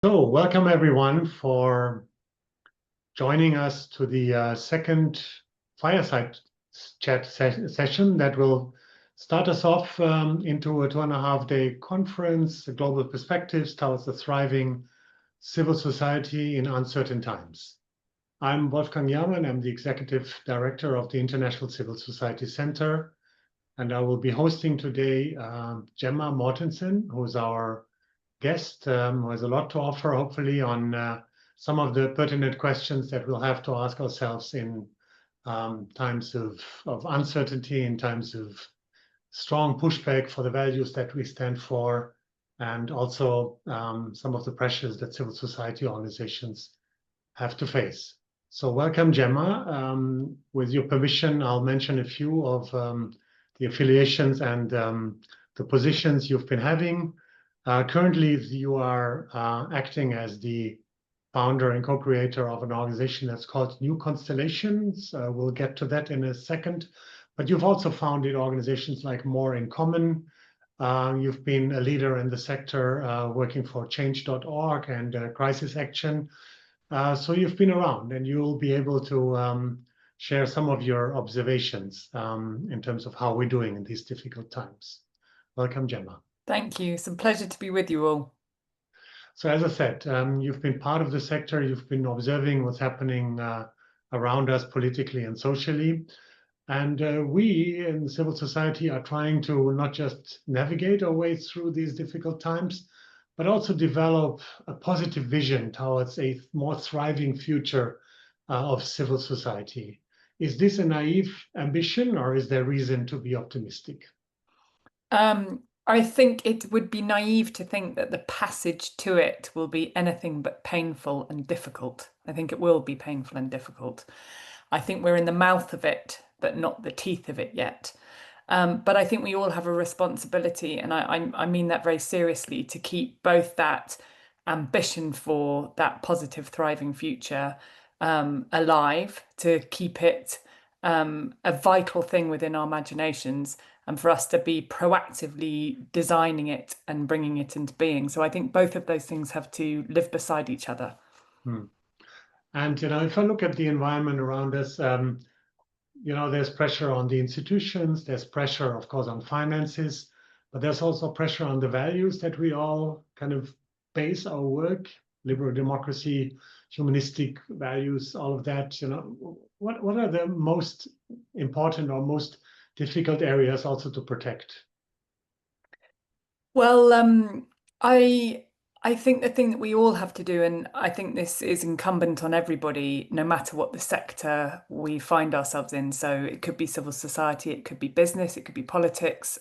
So, welcome everyone for joining us to the second Fireside chat session that will start us off into a 2.5-day conference, Global Perspectives Towards a Thriving Civil Society in Uncertain Times. I'm Wolfgang Jahrmann. I'm the Executive Director of the International Civil Society Center, and I will be hosting today Gemma Mortensen, who's our guest, who has a lot to offer, hopefully, on some of the pertinent questions that we'll have to ask ourselves in times of uncertainty, in times of strong pushback for the values that we stand for, and also some of the pressures that civil society organizations have to face. So welcome, Gemma. With your permission, I'll mention a few of the affiliations and the positions you've been having. Currently, you are acting as the founder and co-creator of an organization that's called New Constellations. We'll get to that in a second. But you've also founded organizations like More in Common. You've been a leader in the sector working for change.org and Crisis Action. So you've been around, and you'll be able to share some of your observations in terms of how we're doing in these difficult times. Welcome, Gemma. Thank you. It's a pleasure to be with you all. So as I said, you've been part of the sector. You've been observing what's happening around us politically and socially. And we in civil society are trying to not just navigate our way through these difficult times, but also develop a positive vision towards a more thriving future of civil society. Is this a naive ambition, or is there reason to be optimistic? I think it would be naive to think that the passage to it will be anything but painful and difficult. I think it will be painful and difficult. I think we're in the mouth of it, but not the teeth of it yet. But I think we all have a responsibility, and I mean that very seriously, to keep both that ambition for that positive, thriving future alive, to keep it a vital thing within our imaginations, and for us to be proactively designing it and bringing it into being. So I think both of those things have to live beside each other. And if I look at the environment around us, there's pressure on the institutions, there's pressure, of course, on finances, but there's also pressure on the values that we all kind of base our work, liberal democracy, humanistic values, all of that. What are the most important or most difficult areas also to protect? Well, I think the thing that we all have to do, and I think this is incumbent on everybody, no matter what the sector we find ourselves in, so it could be civil society, it could be business, it could be politics,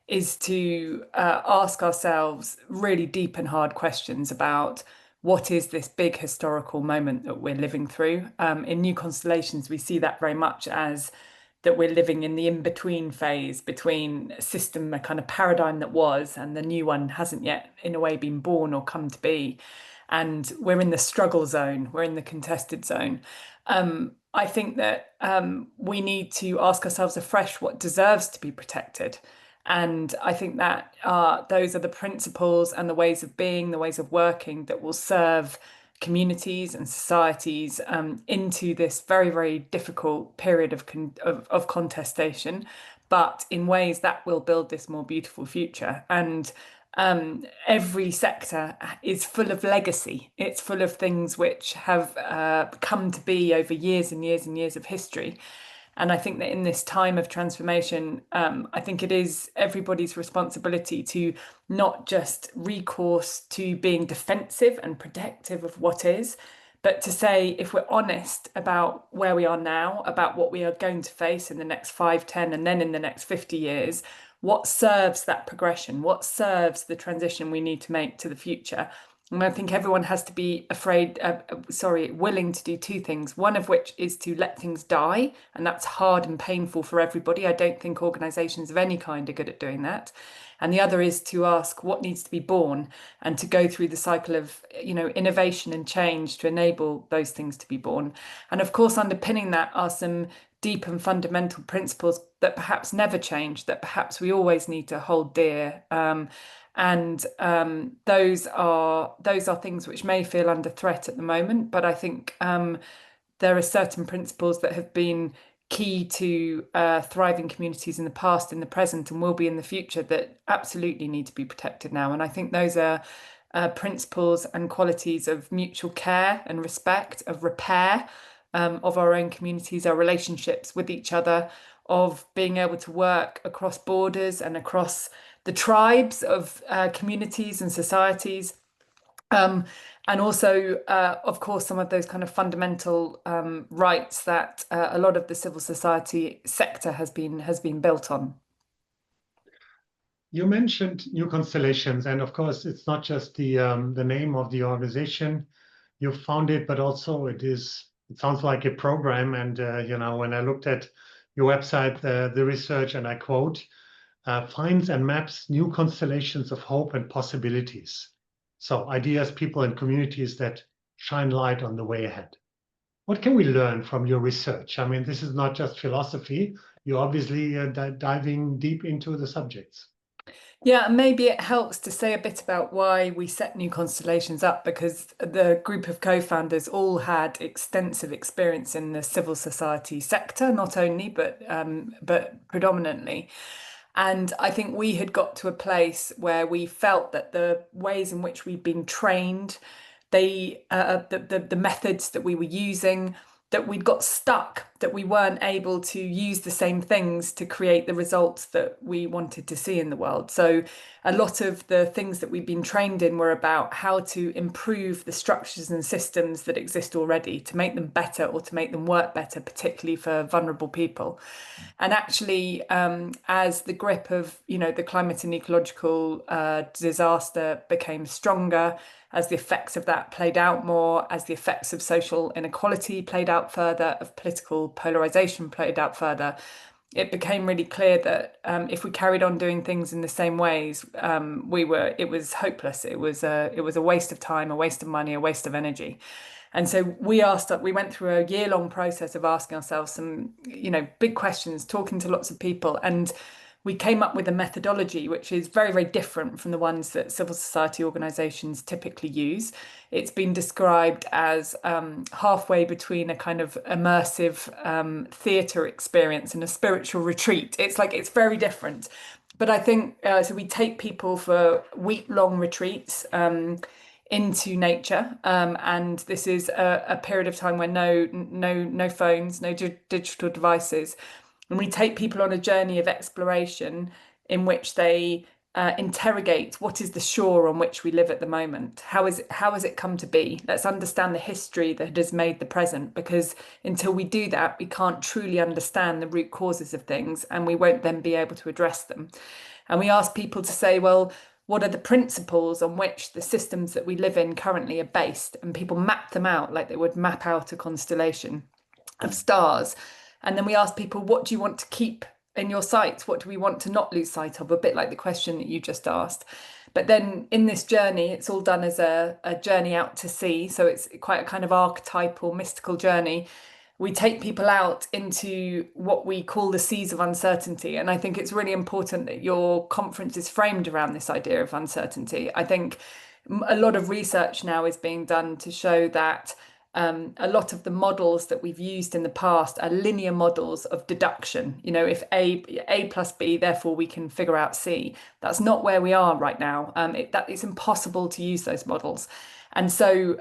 is to ask ourselves really deep and hard questions about what is this big historical moment that we're living through. In New Constellations, we see that very much as that we're living in the in-between phase between a system, a kind of paradigm that was, and the new one hasn't yet, in a way, been born or come to be. And we're in the struggle zone, we're in the contested zone. I think that we need to ask ourselves afresh what deserves to be protected. And I think that those are the principles and the ways of being, the ways of working that will serve communities and societies into this very, very difficult period of contestation, but in ways that will build this more beautiful future. And every sector is full of legacy. It's full of things which have come to be over years and years and years of history. And I think that in this time of transformation, I think it is everybody's responsibility to not just recourse to being defensive and protective of what is, but to say, if we're honest about where we are now, about what we are going to face in the next 5, 10, and then in the next 50 years, what serves that progression, what serves the transition we need to make to the future. And I think everyone has to be willing to do two things. One of which is to let things die, and that's hard and painful for everybody. I don't think organisations of any kind are good at doing that. And the other is to ask what needs to be born, and to go through the cycle of, innovation and change to enable those things to be born. And of course, underpinning that are some deep and fundamental principles that perhaps never change, that perhaps we always need to hold dear. Those are things which may feel under threat at the moment, but I think there are certain principles that have been key to thriving communities in the past, in the present, and will be in the future that absolutely need to be protected now. And I think those are principles and qualities of mutual care and respect, of repair of our own communities, our relationships with each other, of being able to work across borders and across the tribes of communities and societies. And also, of course, some of those kind of fundamental rights that a lot of the civil society sector has been built on. You mentioned New Constellations, and of course, it's not just the name of the organization you founded, but also it sounds like a program. And when I looked at your website, the research, and I quote, finds and maps new constellations of hope and possibilities. So ideas, people, and communities that shine light on the way ahead. What can we learn from your research? I mean, this is not just philosophy. You're obviously diving deep into the subjects. Yeah, and maybe it helps to say a bit about why we set New Constellations up, because the group of co-founders all had extensive experience in the civil society sector, not only, but predominantly. And I think we had got to a place where we felt that the ways in which we'd been trained, the methods that we were using, that we'd got stuck, that we weren't able to use the same things to create the results that we wanted to see in the world. So a lot of the things that we've been trained in were about how to improve the structures and systems that exist already, to make them better or to make them work better, particularly for vulnerable people. And actually, as the grip of, the climate and ecological disaster became stronger, as the effects of that played out more, as the effects of social inequality played out further, of political polarization played out further, it became really clear that if we carried on doing things in the same ways, it was hopeless. It was a waste of time, a waste of money, a waste of energy. And so we went through a year-long process of asking ourselves some, big questions, talking to lots of people, and we came up with a methodology which is very, very different from the ones that civil society organisations typically use. It's been described as halfway between a kind of immersive theatre experience and a spiritual retreat. It's very different. But I think so. We take people for week-long retreats into nature, and this is a period of time where no phones, no digital devices. And we take people on a journey of exploration in which they interrogate what is the shore on which we live at the moment. How has it come to be? Let's understand the history that has made the present, because until we do that, we can't truly understand the root causes of things, and we won't then be able to address them. And we ask people to say, well, what are the principles on which the systems that we live in currently are based? And people map them out like they would map out a constellation of stars. And then we ask people, what do you want to keep in your sights? What do we want to not lose sight of? A bit like the question that you just asked. But then in this journey, it's all done as a journey out to sea. So it's quite a kind of archetypal, mystical journey. We take people out into what we call the seas of uncertainty. And I think it's really important that your conference is framed around this idea of uncertainty. I think a lot of research now is being done to show that a lot of the models that we've used in the past are linear models of deduction. If A plus B, therefore we can figure out C. That's not where we are right now. It's impossible to use those models. And so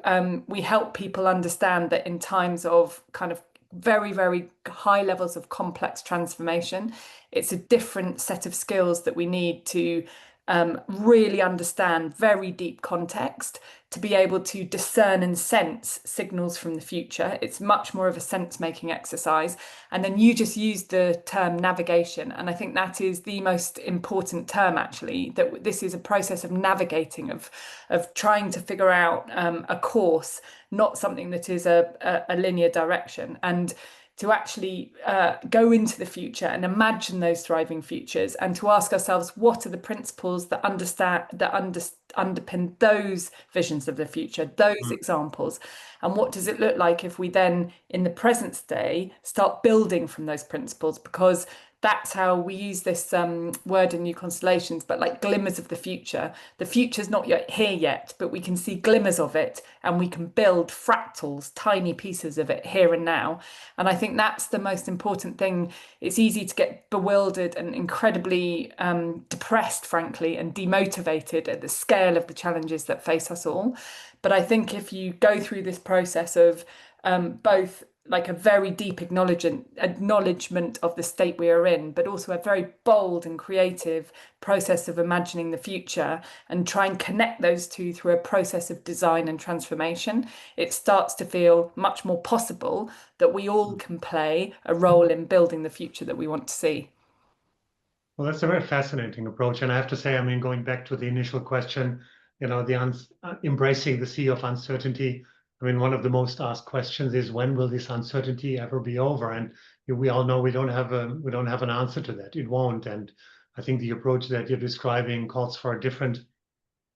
we help people understand that in times of kind of very, very high levels of complex transformation, it's a different set of skills that we need to really understand very deep context, to be able to discern and sense signals from the future. It's much more of a sense-making exercise. And then you just used the term navigation. And I think that is the most important term, actually, that this is a process of navigating, of trying to figure out a course, not something that is a linear direction. And to actually go into the future and imagine those thriving futures, and to ask ourselves, what are the principles that underpin those visions of the future, those examples, and what does it look like if we then, in the present day, start building from those principles? Because that's how we use this word in New Constellations, but like glimmers of the future. The future's not yet here yet, but we can see glimmers of it, and we can build fractals, tiny pieces of it here and now. And I think that's the most important thing. It's easy to get bewildered and incredibly depressed, frankly, and demotivated at the scale of the challenges that face us all. But I think if you go through this process of both like a very deep acknowledgement of the state we are in, but also a very bold and creative process of imagining the future, and try and connect those two through a process of design and transformation, it starts to feel much more possible that we all can play a role in building the future that we want to see. Well, that's a very fascinating approach. And I have to say, I mean, going back to the initial question, embracing the sea of uncertainty. I mean, one of the most asked questions is, when will this uncertainty ever be over? And we all know we don't have an answer to that. It won't. And I think the approach that you're describing calls for a different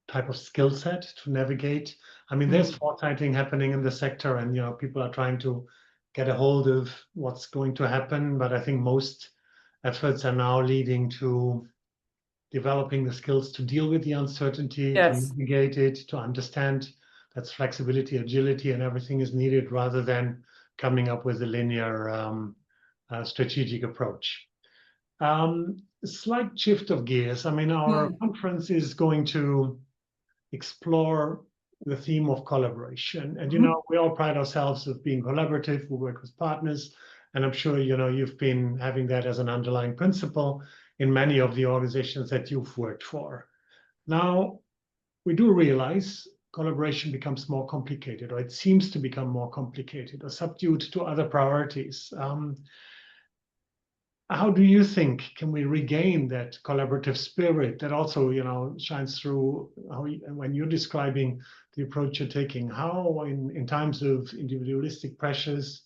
type of skill set to navigate. I mean, there's foresighting happening in the sector, and people are trying to get a hold of what's going to happen. But I think most efforts are now leading to developing the skills to deal with the uncertainty, to Yes. navigate it, to understand that flexibility, agility, and everything is needed, rather than coming up with a linear strategic approach. Slight shift of gears. I mean, our conference is going to explore the theme of collaboration. And, we all pride ourselves of being collaborative. We work with partners. And I'm sure, you've been having that as an underlying principle in many of the organizations that you've worked for. Now, we do realize collaboration becomes more complicated, or it seems to become more complicated or subdued to other priorities. How do you think can we regain that collaborative spirit that also, shines through when you're describing the approach you're taking? How, in times of individualistic pressures,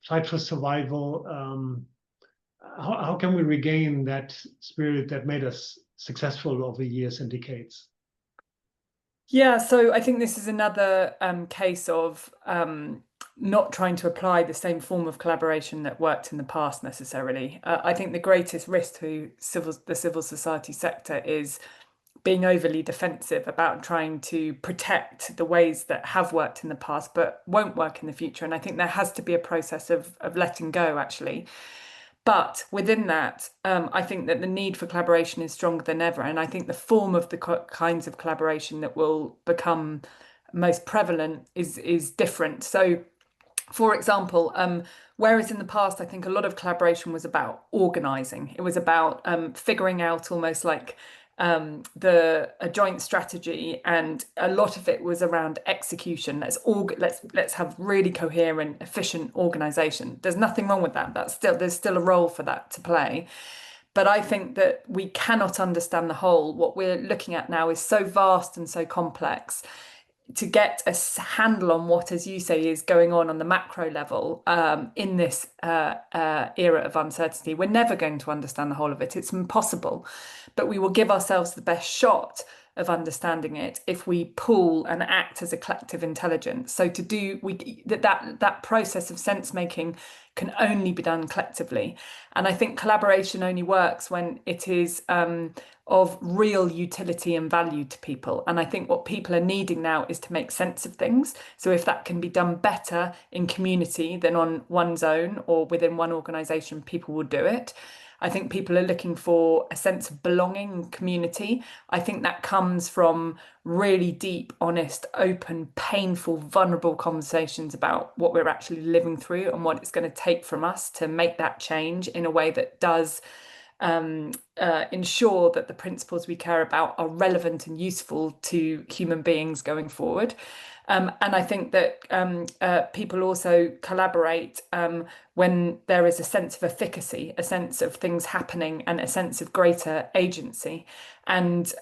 fight for survival, how can we regain that spirit that made us successful over years and decades? Yeah, so I think this is another case of not trying to apply the same form of collaboration that worked in the past necessarily. I think the greatest risk to the civil society sector is being overly defensive about trying to protect the ways that have worked in the past but won't work in the future. And I think there has to be a process of letting go, actually. But within that, I think that the need for collaboration is stronger than ever. And I think the form of the kinds of collaboration that will become most prevalent is different. So, for example, whereas in the past, I think a lot of collaboration was about organizing, it was about figuring out almost like a joint strategy, and a lot of it was around execution. Let's have really coherent, efficient organization. There's nothing wrong with that. There's still a role for that to play. But I think that we cannot understand the whole. What we're looking at now is so vast and so complex. To get a handle on what, as you say, is going on the macro level in this era of uncertainty, we're never going to understand the whole of it. It's impossible. But we will give ourselves the best shot of understanding it if we pool and act as a collective intelligence. So that process of sense making can only be done collectively. And I think collaboration only works when it is of real utility and value to people. And I think what people are needing now is to make sense of things. So if that can be done better in community than on one's own or within one organisation, people will do it. I think people are looking for a sense of belonging and community. I think that comes from really deep, honest, open, painful, vulnerable conversations about what we're actually living through and what it's going to take from us to make that change in a way that does ensure that the principles we care about are relevant and useful to human beings going forward. And I think that people also collaborate when there is a sense of efficacy, a sense of things happening, and a sense of greater agency. And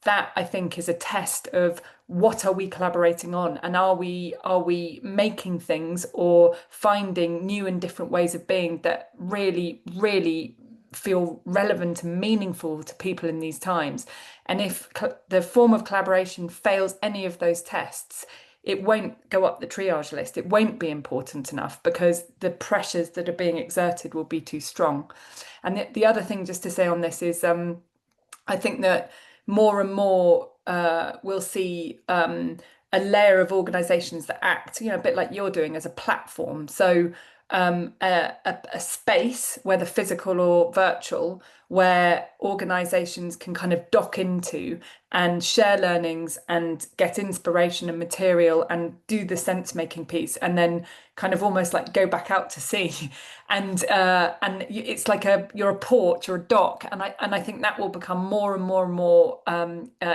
that I think is a test of what are we collaborating on, and are we making things or finding new and different ways of being that really feel relevant and meaningful to people in these times. And if the form of collaboration fails any of those tests, it won't go up the triage list. It won't be important enough because the pressures that are being exerted will be too strong. And the other thing just to say on this is I think that more and more we'll see a layer of organizations that act, a bit like you're doing as a platform. So a space, whether physical or virtual, where organizations can kind of dock into and share learnings and get inspiration and material and do the sense making piece, and then kind of almost like go back out to sea and it's like you're a port, you're a dock, and I think that will become more and more and more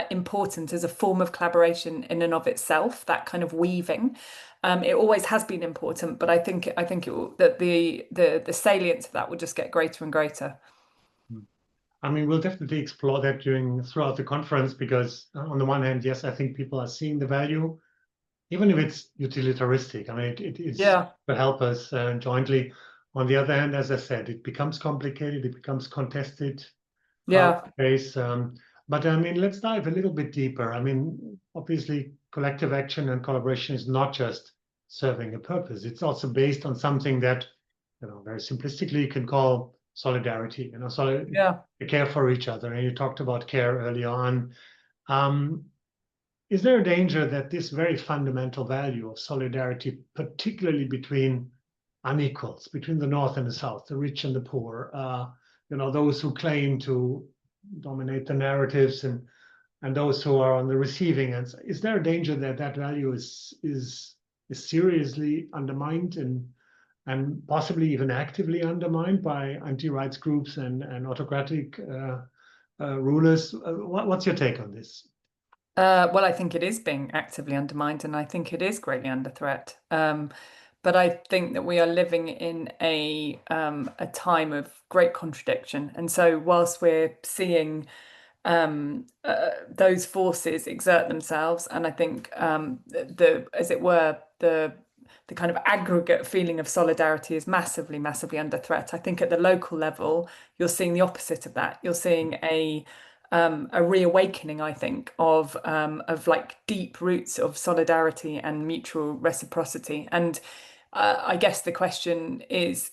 important as a form of collaboration in and of itself, that kind of weaving. It always has been important, but I think that the salience of that will just get greater and greater. I mean, we'll definitely explore that throughout the conference because on the one hand, yes, I think people are seeing the value, even if it's utilitaristic. I mean, it's Yeah, to help us jointly. On the other hand, as I said, it becomes complicated, it becomes contested, yeah, crowd-based. But I mean, let's dive a little bit deeper. I mean, obviously, collective action and collaboration is not just serving a purpose. It's also based on something that, very simplistically, you can call solidarity. yeah. Care for each other. And you talked about care earlier on. Um, is there a danger that this very fundamental value of solidarity, particularly between unequals, between the North and the South, the rich and the poor, those who claim to dominate the narratives and those who are on the receiving end, is there a danger that that value is seriously undermined and possibly even actively undermined by anti-rights groups and autocratic rulers? What's your take on this? Well, I think it is being actively undermined, and I think it is greatly under threat. But I think that we are living in a time of great contradiction, and so whilst we're seeing those forces exert themselves, and I think as it were, the kind of aggregate feeling of solidarity is massively under threat. I think at the local level, you're seeing the opposite of that. You're seeing a reawakening, I think, of like deep roots of solidarity and mutual reciprocity. And I guess the question is,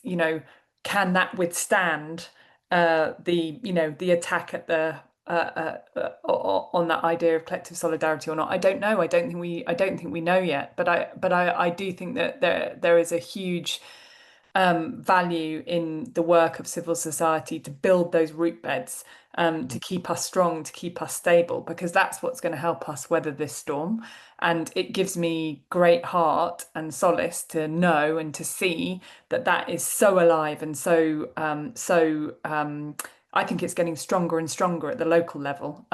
can that withstand the attack at the on that idea of collective solidarity or not? I don't know. I don't think we know yet. But I do think that there is a huge value in the work of civil society to build those root beds, to keep us strong, to keep us stable, because that's what's going to help us weather this storm. And it gives me great heart and solace to know and to see that that is so alive and so. I think it's getting stronger and stronger at the local level,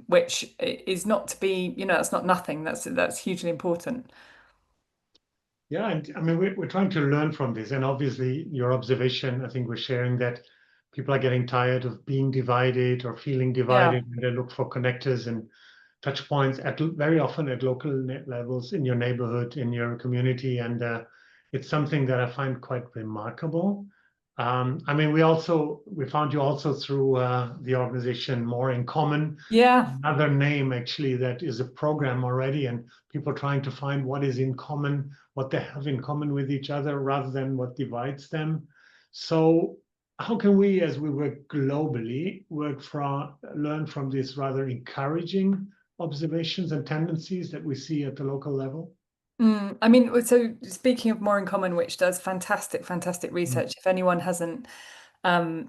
which is not to be, that's not nothing. That's hugely important. Yeah, and I mean, we're trying to learn from this. And obviously, your observation, I think we're sharing that people are getting tired of being divided or feeling Yeah. divided, and they look for connectors and touch points very often at local levels in your neighborhood, in your community. And it's something that I find quite remarkable. I mean, we found you also through the organization More in Common, Yeah. another name actually that is a program already, and people trying to find what is in common, what they have in common with each other, rather than what divides them. So, how can we, as we work globally, learn from these rather encouraging observations and tendencies that we see at the local level? I mean, so speaking of More in Common, which does fantastic Mm. research, if anyone hasn't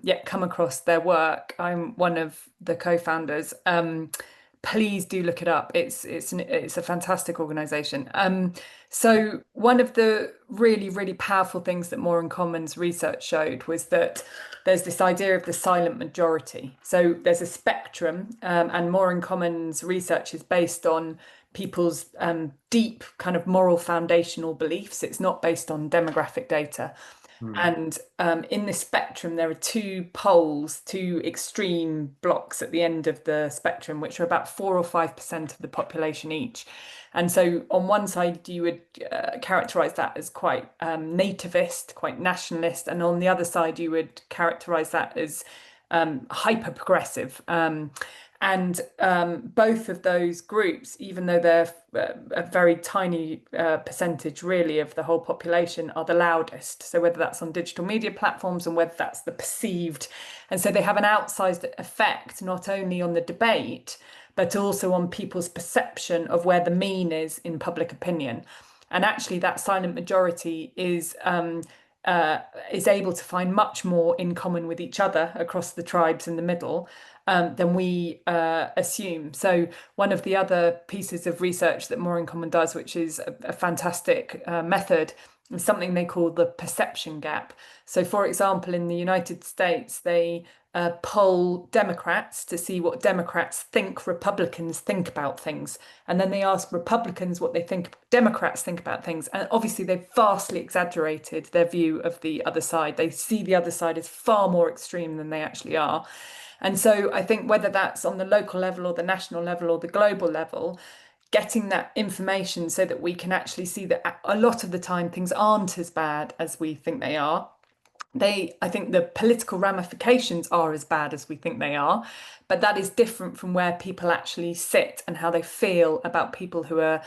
yet come across their work, I'm one of the co-founders. Please do look it up. It's a fantastic organization. So one of the really powerful things that More in Common's research showed was that there's this idea of the silent majority. So there's a spectrum, and More in Common's research is based on people's deep kind of moral foundational beliefs. It's not based on demographic data. And in this spectrum, there are two poles, two extreme blocks at the end of the spectrum, which are about 4 or 5% of the population each. And so on one side, you would characterize that as quite nativist, quite nationalist. And on the other side, you would characterize that as hyper progressive. And both of those groups, even though they're a very tiny percentage really of the whole population, are the loudest. So whether that's on digital media platforms and whether that's the perceived. And so they have an outsized effect, not only on the debate, but also on people's perception of where the mean is in public opinion. And actually that silent majority is able to find much more in common with each other across the tribes in the middle than we assume. So one of the other pieces of research that More in Common does, which is a fantastic method, is something they call the perception gap. So for example, in the United States, they poll Democrats to see what Democrats think Republicans think about things. And then they ask Republicans what they think Democrats think about things. And obviously they've vastly exaggerated their view of the other side. They see the other side as far more extreme than they actually are. And so I think whether that's on the local level or the national level or the global level, getting that information so that we can actually see that a lot of the time things aren't as bad as we think they are. I think the political ramifications are as bad as we think they are, but that is different from where people actually sit and how they feel about people who are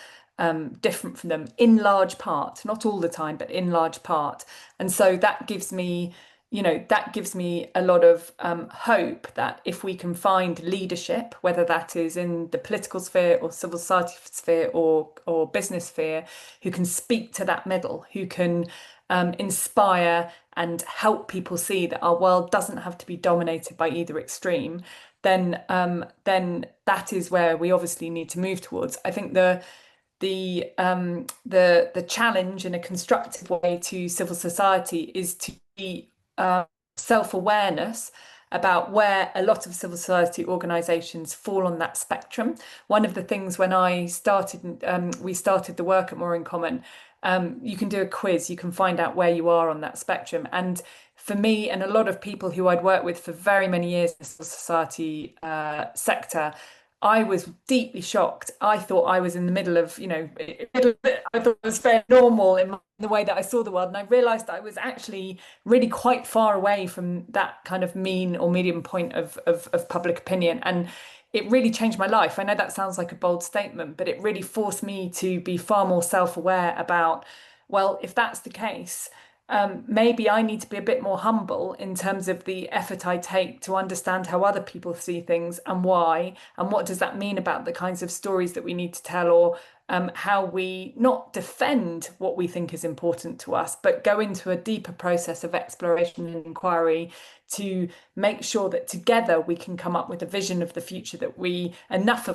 different from them in large part, not all the time, but in large part. And so that gives me a lot of hope that if we can find leadership, whether that is in the political sphere or civil society sphere or business sphere, who can speak to that middle, who can inspire and help people see that our world doesn't have to be dominated by either extreme, then that is where we obviously need to move towards. I think the challenge in a constructive way to civil society is to be self-awareness about where a lot of civil society organisations fall on that spectrum. One of the things when we started the work at More in Common, you can do a quiz, you can find out where you are on that spectrum. And for me and a lot of people who I'd worked with for very many years in the civil society sector, I was deeply shocked. I thought I was in the middle of, I thought it was very normal in the way that I saw the world. And I realized that I was actually really quite far away from that kind of mean or medium point of public opinion. And it really changed my life. I know that sounds like a bold statement, but it really forced me to be far more self-aware about, well, if that's the case, maybe I need to be a bit more humble in terms of the effort I take to understand how other people see things and why, and what does that mean about the kinds of stories that we need to tell, or how we not defend what we think is important to us, but go into a deeper process of exploration and inquiry to make sure that together we can come up with a vision of the future that enough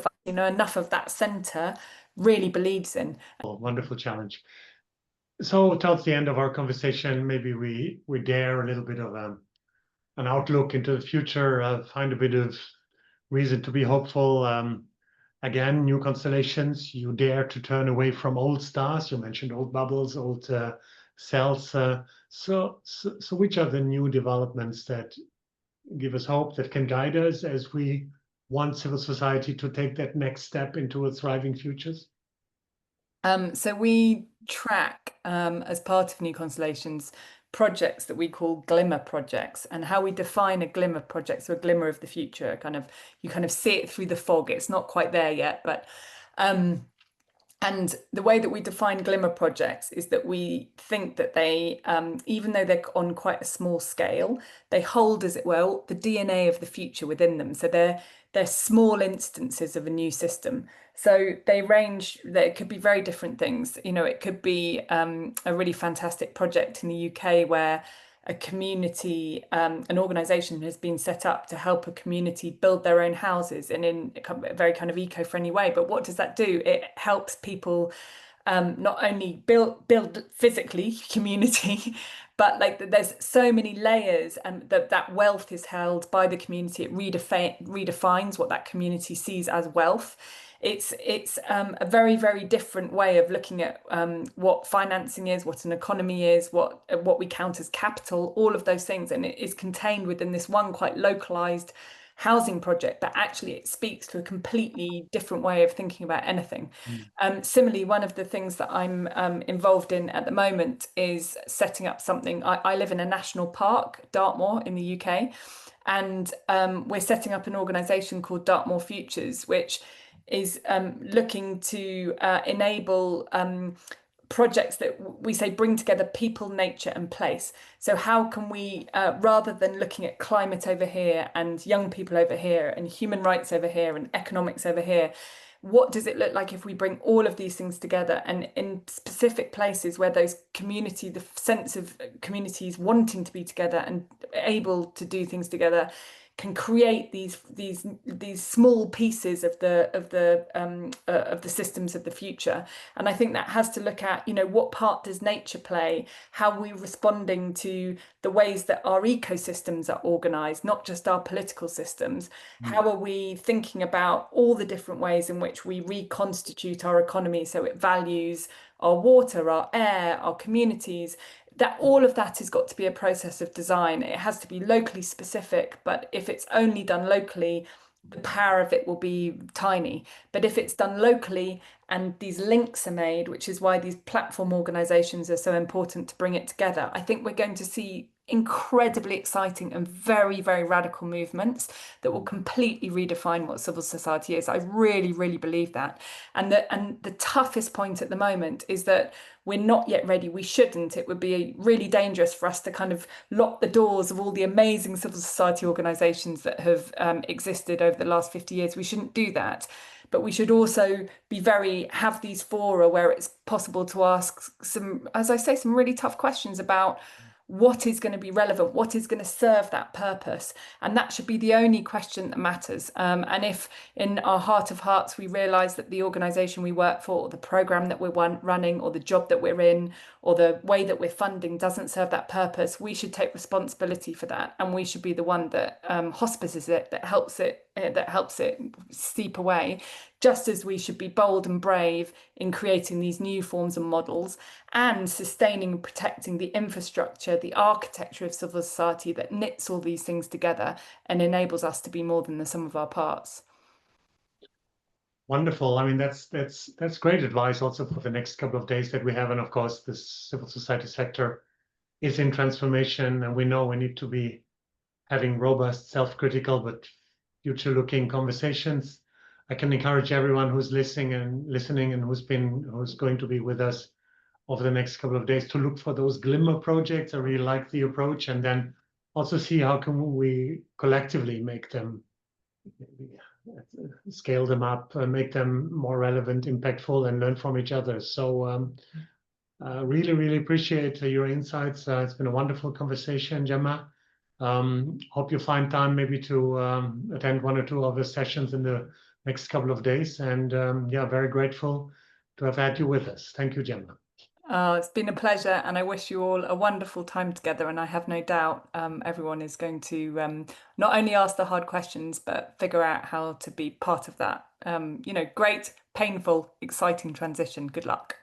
of that centre really believes in. Wonderful challenge. So towards the end of our conversation, maybe we dare a little bit of an outlook into the future, find a bit of reason to be hopeful. Again, new constellations, you dare to turn away from old stars. You mentioned old bubbles, old cells. So which are the new developments that give us hope, that can guide us as we want civil society to take that next step into a thriving futures? So we track, as part of New Constellations, projects that we call glimmer projects, and how we define a glimmer project, so a glimmer of the future, you kind of see it through the fog. It's not quite there yet, but and the way that we define glimmer projects is that we think that they, even though they're on quite a small scale, they hold, as it were, the DNA of the future within them. So they're small instances of a new system. So it could be very different things. It could be a really fantastic project in the UK where a community, an organisation has been set up to help a community build their own houses and in a very kind of eco-friendly way. But what does that do? It helps people not only build physically community, but there's so many layers, and that wealth is held by the community. It redefines what that community sees as wealth. It's a very, very different way of looking at what financing is, what an economy is, what we count as capital, all of those things, and it is contained within this one quite localized housing project, but actually it speaks to a completely different way of thinking about anything. Similarly, one of the things that I'm involved in at the moment is setting up something. I live in a national park, Dartmoor in the UK, and we're setting up an organisation called Dartmoor Futures, which is looking to enable projects that we say bring together people, nature and place. So how can we, rather than looking at climate over here and young people over here and human rights over here and economics over here, what does it look like if we bring all of these things together, and in specific places where those community, the sense of communities wanting to be together and able to do things together, can create these small pieces of the systems of the future. And I think that has to look at, what part does nature play? How are we responding to the ways that our ecosystems are organized, not just our political systems? How are we thinking about all the different ways in which we reconstitute our economy so it values our water, our air, our communities? That all of that has got to be a process of design. It has to be locally specific, but if it's only done locally, the power of it will be tiny. But if it's done locally and these links are made, which is why these platform organizations are so important to bring it together, I think we're going to see incredibly exciting and very, very radical movements that will completely redefine what civil society is. I really, really believe that. And the toughest point at the moment is that we're not yet ready. We shouldn't. It would be really dangerous for us to kind of lock the doors of all the amazing civil society organizations that have existed over the last 50 years. We shouldn't do that. But we should also have these fora where it's possible to ask some, as I say, some really tough questions about what is going to be relevant, what is going to serve that purpose. And that should be the only question that matters. And if in our heart of hearts we realise that the organisation we work for, or the programme that we're running, or the job that we're in, or the way that we're funding doesn't serve that purpose, we should take responsibility for that. And we should be the one that hospices it, that helps it seep away, just as we should be bold and brave in creating these new forms and models and sustaining and protecting the infrastructure, the architecture of civil society that knits all these things together and enables us to be more than the sum of our parts. Wonderful. I mean, that's great advice also for the next couple of days that we have. And of course, the civil society sector is in transformation, and we know we need to be having robust, self-critical, but future-looking conversations. I can encourage everyone who's listening and who's going to be with us over the next couple of days to look for those glimmer projects. I really like the approach, and then also see how can we collectively make them, scale them up, make them more relevant, impactful, and learn from each other. So really, really appreciate your insights. It's been a wonderful conversation, Gemma. Hope you find time maybe to attend one or two other sessions in the next couple of days. And very grateful to have had you with us. Thank you, Gemma. It's been a pleasure, and I wish you all a wonderful time together. And I have no doubt everyone is going to not only ask the hard questions, but figure out how to be part of that, great, painful, exciting transition. Good luck.